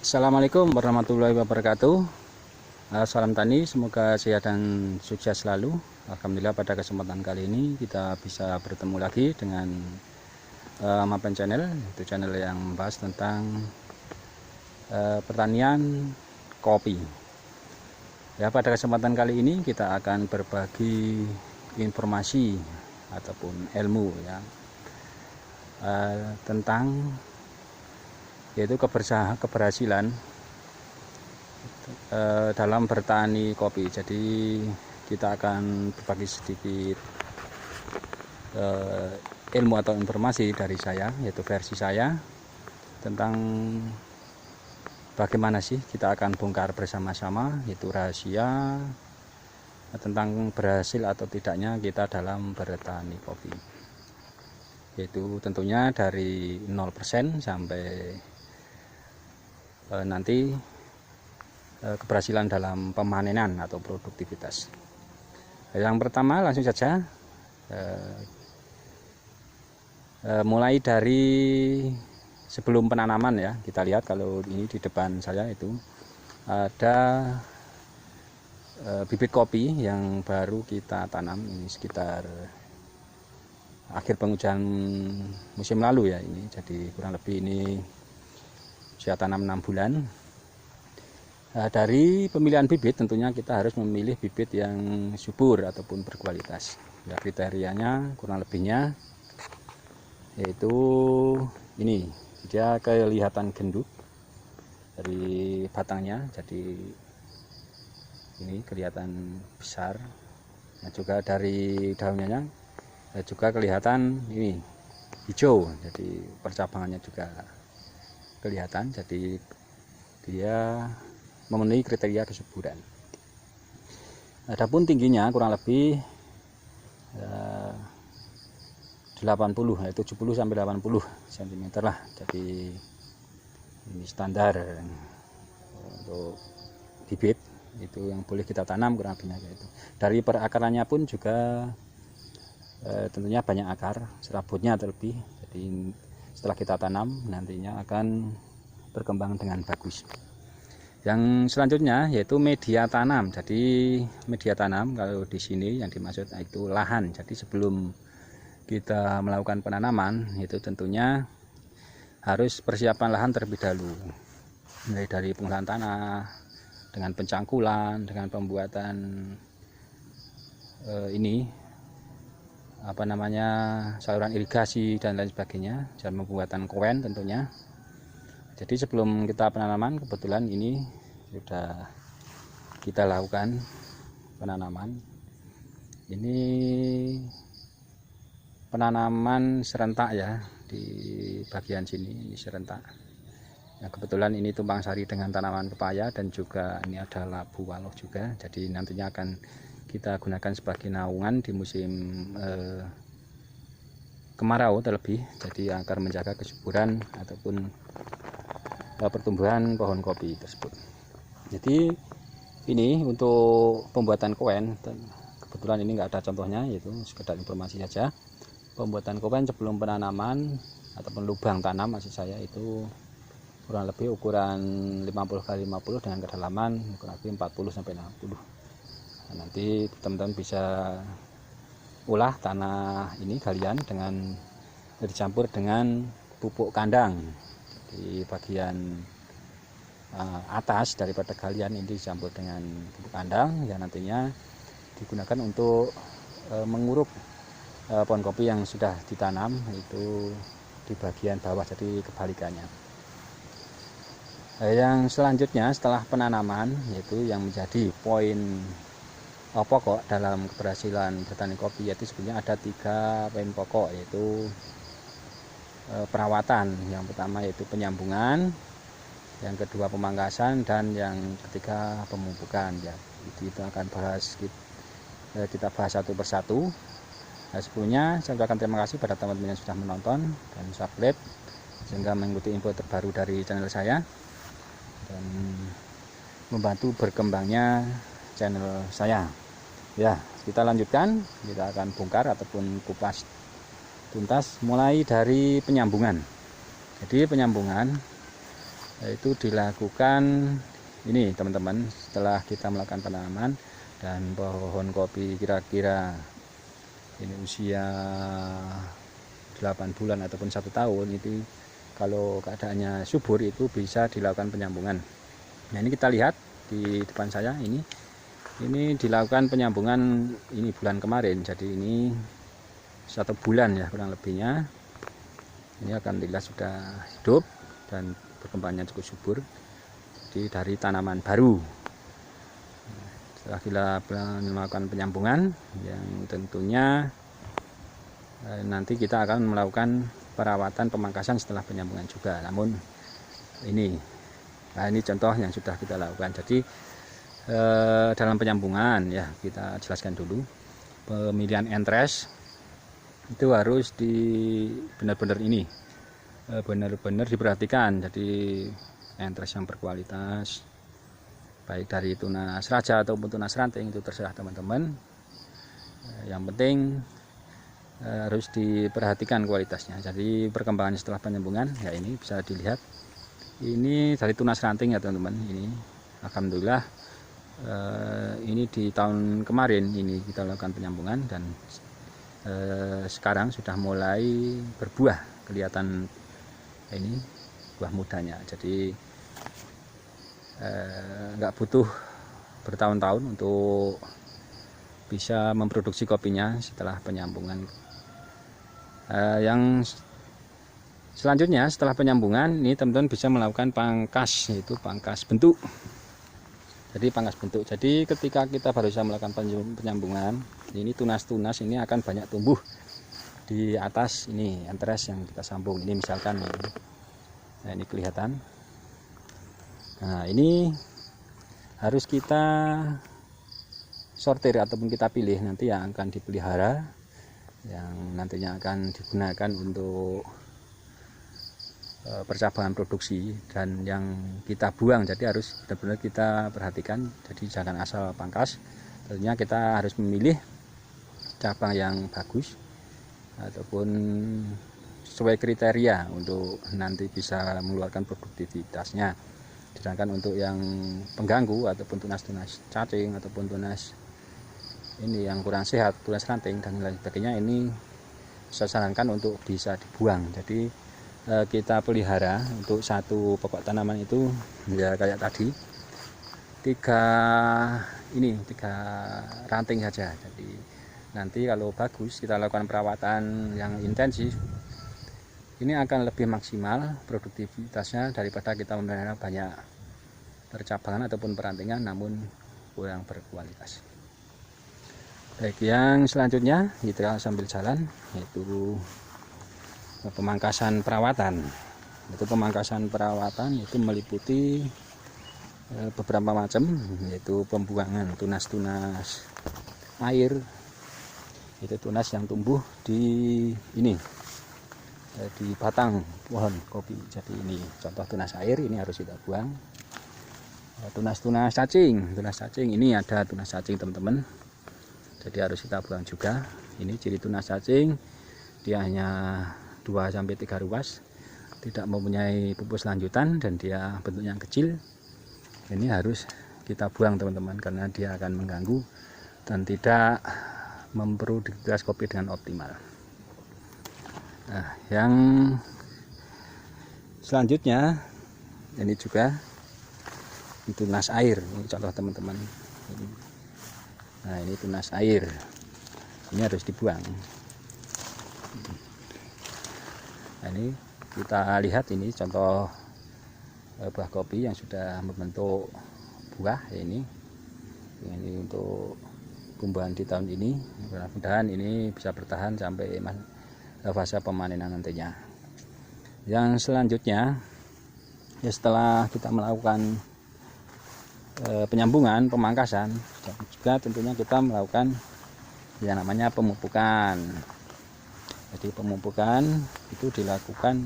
Assalamualaikum warahmatullahi wabarakatuh. Salam tani, semoga sehat dan sukses selalu. Alhamdulillah pada kesempatan kali ini kita bisa bertemu lagi dengan Mapan Channel. Itu channel yang membahas tentang pertanian kopi. Ya, pada kesempatan kali ini kita akan berbagi informasi ataupun ilmu ya tentang yaitu keberhasilan dalam bertani kopi. Jadi kita akan berbagi sedikit ilmu atau informasi dari saya, yaitu versi saya tentang bagaimana sih kita akan bongkar bersama-sama, yaitu rahasia tentang berhasil atau tidaknya kita dalam bertani kopi, yaitu tentunya dari 0% sampai nanti keberhasilan dalam pemanenan atau produktivitas. Yang pertama langsung saja mulai dari sebelum penanaman ya. Kita lihat kalau ini di depan saya itu ada bibit kopi yang baru kita tanam, ini sekitar akhir penghujan musim lalu ya ini. Jadi kurang lebih ini saya tanam 6 bulan. Dari pemilihan bibit tentunya kita harus memilih bibit yang subur ataupun berkualitas. Ya, kriterianya kurang lebihnya yaitu ini, dia kelihatan gendut dari batangnya, jadi ini kelihatan besar. Nah, juga dari daunnya juga kelihatan ini hijau, jadi percabangannya juga kelihatan, jadi dia memenuhi kriteria kesuburan. Adapun tingginya kurang lebih 80, yaitu 70 sampai 80 cm lah. Jadi ini standar untuk bibit itu yang boleh kita tanam kurang lebihnya itu. Dari perakarannya pun juga tentunya banyak akar, serabutnya terlebih. Jadi setelah kita tanam nantinya akan berkembang dengan bagus. Yang selanjutnya yaitu media tanam. Jadi media tanam kalau di sini yang dimaksud itu lahan. Jadi sebelum kita melakukan penanaman itu tentunya harus persiapan lahan terlebih dahulu. Mulai dari pengolahan tanah dengan pencangkulan, dengan pembuatan saluran irigasi dan lain sebagainya, dan pembuatan kowen tentunya. Jadi sebelum kita penanaman, kebetulan ini sudah kita lakukan penanaman. Ini penanaman serentak ya, di bagian sini ini serentak. Nah, kebetulan ini tumpang sari dengan tanaman pepaya dan juga ini ada labu waloh juga. Jadi nantinya akan kita gunakan sebagai naungan di musim kemarau terlebih, jadi agar menjaga kesuburan ataupun pertumbuhan pohon kopi tersebut. Jadi ini untuk pembuatan kowen, kebetulan ini enggak ada contohnya, yaitu sekedar informasi saja. Pembuatan kowen sebelum penanaman ataupun lubang tanam maksud saya itu kurang lebih ukuran 50 x 50 dengan kedalaman kurang lebih 40 sampai 60. Nah, nanti teman-teman bisa ulah tanah ini galian dengan dicampur dengan pupuk kandang di bagian atas daripada galian, ini dicampur dengan pupuk kandang yang nantinya digunakan untuk menguruk pohon kopi yang sudah ditanam itu di bagian bawah, jadi kebalikannya. Yang selanjutnya setelah penanaman, yaitu yang menjadi poin pokok dalam keberhasilan bertani kopi, yaitu sebenarnya ada 3 poin pokok, yaitu perawatan. Yang pertama yaitu penyambungan, yang kedua pemangkasan, dan yang ketiga pemupukan ya. Itu akan kita bahas satu persatu. Nah, sebelumnya saya ucapkan terima kasih pada teman-teman yang sudah menonton dan subscribe sehingga mengikuti info terbaru dari channel saya dan membantu berkembangnya channel saya. Ya, kita lanjutkan, kita akan bongkar ataupun kupas tuntas mulai dari penyambungan. Jadi penyambungan Itu dilakukan ini teman-teman, setelah kita melakukan penanaman dan pohon kopi kira-kira ini usia 8 bulan ataupun 1 tahun, itu kalau keadaannya subur itu bisa dilakukan penyambungan. Nah, ini kita lihat di depan saya ini dilakukan penyambungan ini bulan kemarin, jadi ini 1 bulan ya kurang lebihnya. Ini alhamdulillah sudah hidup dan perkembangannya cukup subur dari tanaman baru. Setelah kita melakukan penyambungan, yang tentunya nanti kita akan melakukan perawatan pemangkasan setelah penyambungan juga. Namun ini contoh yang sudah kita lakukan. Jadi dalam penyambungan ya kita jelaskan dulu, pemilihan entres itu harus benar-benar diperhatikan. Jadi entres yang berkualitas, baik dari tunas raja ataupun tunas ranting, itu terserah teman-teman. Yang penting harus diperhatikan kualitasnya. Jadi perkembangan setelah penyambungan ya ini bisa dilihat, ini dari tunas ranting ya teman-teman. Ini alhamdulillah ini di tahun kemarin ini kita lakukan penyambungan dan sekarang sudah mulai berbuah, kelihatan ini buah mudanya. Jadi nggak butuh bertahun-tahun untuk bisa memproduksi kopinya setelah penyambungan. Yang selanjutnya setelah penyambungan ini teman-teman bisa melakukan pangkas, yaitu pangkas bentuk. Jadi pangkas bentuk, jadi ketika kita baru bisa melakukan penyambungan, ini tunas-tunas ini akan banyak tumbuh di atas ini entres yang kita sambung. Ini misalkan ini. Nah, ini kelihatan. Nah, ini harus kita sortir ataupun kita pilih nanti yang akan dipelihara, yang nantinya akan digunakan untuk percabangan produksi, dan yang kita buang. Jadi harus benar-benar kita perhatikan, jadi jangan asal pangkas. Tentunya kita harus memilih cabang yang bagus ataupun sesuai kriteria untuk nanti bisa mengeluarkan produktivitasnya. Sedangkan untuk yang pengganggu ataupun tunas-tunas cacing ataupun tunas ini yang kurang sehat, tunas ranting dan lain sebagainya, ini saya sarankan untuk bisa dibuang. Jadi kita pelihara untuk satu pokok tanaman itu ya kayak tadi 3 ranting saja. Jadi nanti kalau bagus kita lakukan perawatan yang intensif, ini akan lebih maksimal produktivitasnya daripada kita memelihara banyak percabangan ataupun perantingan namun kurang berkualitas. Baik, yang selanjutnya kita sambil jalan, yaitu pemangkasan perawatan. Itu pemangkasan perawatan itu meliputi beberapa macam, yaitu pembuangan tunas-tunas air, itu tunas yang tumbuh di batang pohon kopi. Jadi ini contoh tunas air, ini harus kita buang. Tunas-tunas cacing ini ada tunas cacing teman-teman, jadi harus kita buang juga. Ini ciri tunas cacing, dia hanya 2-3 ruas, tidak mempunyai pupus lanjutan dan dia bentuknya kecil. Ini harus kita buang teman-teman, karena dia akan mengganggu dan tidak memproduktivitas kopi dengan optimal. Nah, yang selanjutnya ini juga tunas air. Ini contoh teman-teman. Nah, ini tunas air, ini harus dibuang. Nah, ini kita lihat, ini contoh buah kopi yang sudah membentuk buah. Ini untuk tumbuhan di tahun ini, mudah-mudahan ini bisa bertahan sampai fase pemanenan nantinya. Yang selanjutnya ya, setelah kita melakukan penyambungan, pemangkasan, juga tentunya kita melakukan yang namanya pemupukan. Jadi pemupukan itu dilakukan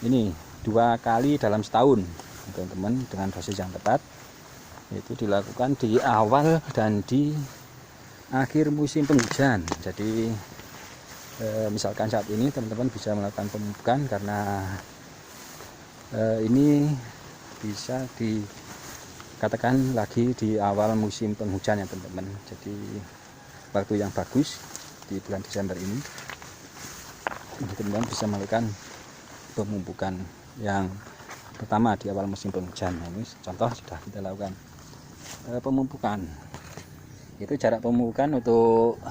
ini 2 kali dalam setahun teman-teman, dengan dosis yang tepat. Itu dilakukan di awal dan di akhir musim penghujan. Jadi misalkan saat ini teman-teman bisa melakukan pemupukan karena Ini bisa dikatakan lagi di awal musim penghujan ya teman-teman. Jadi waktu yang bagus di bulan Desember ini teman-teman bisa melakukan pemupukan yang pertama di awal musim penghujan. Nah, ini contoh sudah kita lakukan pemupukan. Itu jarak pemupukan untuk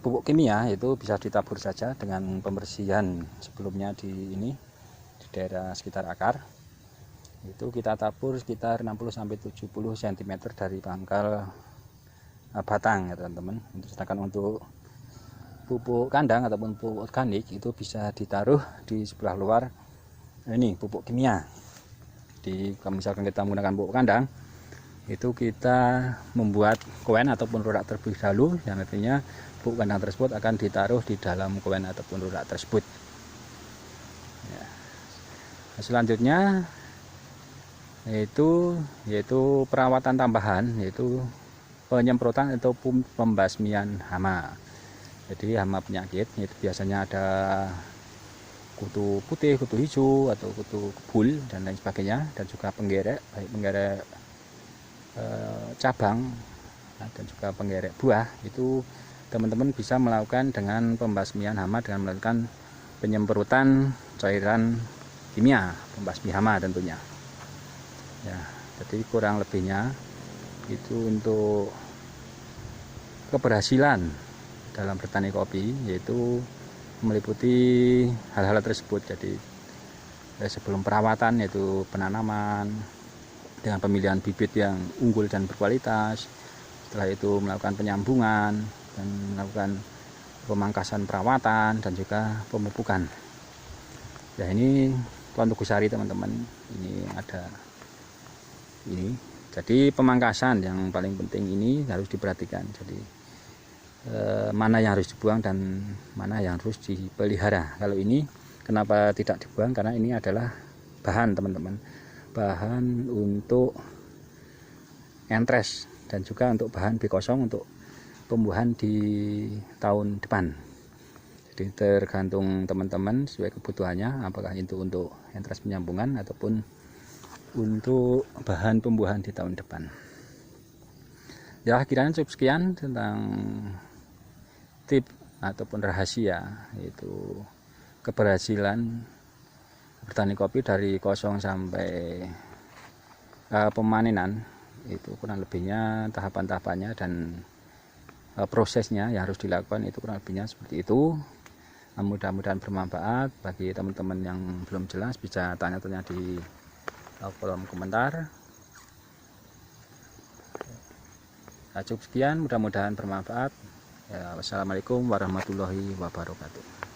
pupuk kimia itu bisa ditabur saja dengan pembersihan sebelumnya di daerah sekitar akar. Itu kita tabur sekitar 60-70 cm dari pangkal batang ya teman-teman. Sedangkan untuk pupuk kandang ataupun pupuk organik itu bisa ditaruh di sebelah luar ini pupuk kimia. Kalau misalkan kita menggunakan pupuk kandang, itu kita membuat koin ataupun rodak terlebih dahulu, yang artinya pupuk kandang tersebut akan ditaruh di dalam koin ataupun rodak tersebut ya. Selanjutnya yaitu perawatan tambahan, yaitu penyemprotan atau pembasmian hama. Jadi hama penyakit itu biasanya ada kutu putih, kutu hijau, atau kutu kebul dan lain sebagainya, dan juga penggerek, baik penggerek cabang dan juga penggerek buah. Itu teman-teman bisa melakukan dengan pembasmian hama dengan melakukan penyemprotan cairan kimia pembasmi hama tentunya ya. Jadi kurang lebihnya itu untuk keberhasilan dalam bertani kopi yaitu meliputi hal-hal tersebut. Jadi sebelum perawatan yaitu penanaman dengan pemilihan bibit yang unggul dan berkualitas, setelah itu melakukan penyambungan dan melakukan pemangkasan perawatan dan juga pemupukan ya. Ini Tuan Tugusari teman-teman, ini ada ini. Jadi pemangkasan yang paling penting ini harus diperhatikan. Jadi mana yang harus dibuang dan mana yang harus dipelihara. Kalau ini kenapa tidak dibuang, karena ini adalah bahan teman-teman, bahan untuk entres dan juga untuk bahan B0 untuk pembuahan di tahun depan. Jadi tergantung teman-teman sesuai kebutuhannya, apakah itu untuk entres penyambungan ataupun untuk bahan pembuahan di tahun depan ya. Kiranya cukup sekian tentang tip ataupun rahasia yaitu keberhasilan bertani kopi dari kosong sampai pemanenan. Itu kurang lebihnya tahapan-tahapannya dan prosesnya yang harus dilakukan itu kurang lebihnya seperti itu. Mudah-mudahan bermanfaat. Bagi teman-teman yang belum jelas bisa tanya-tanya di kolom komentar. Cukup sekian, mudah-mudahan bermanfaat ya. Wassalamualaikum warahmatullahi wabarakatuh.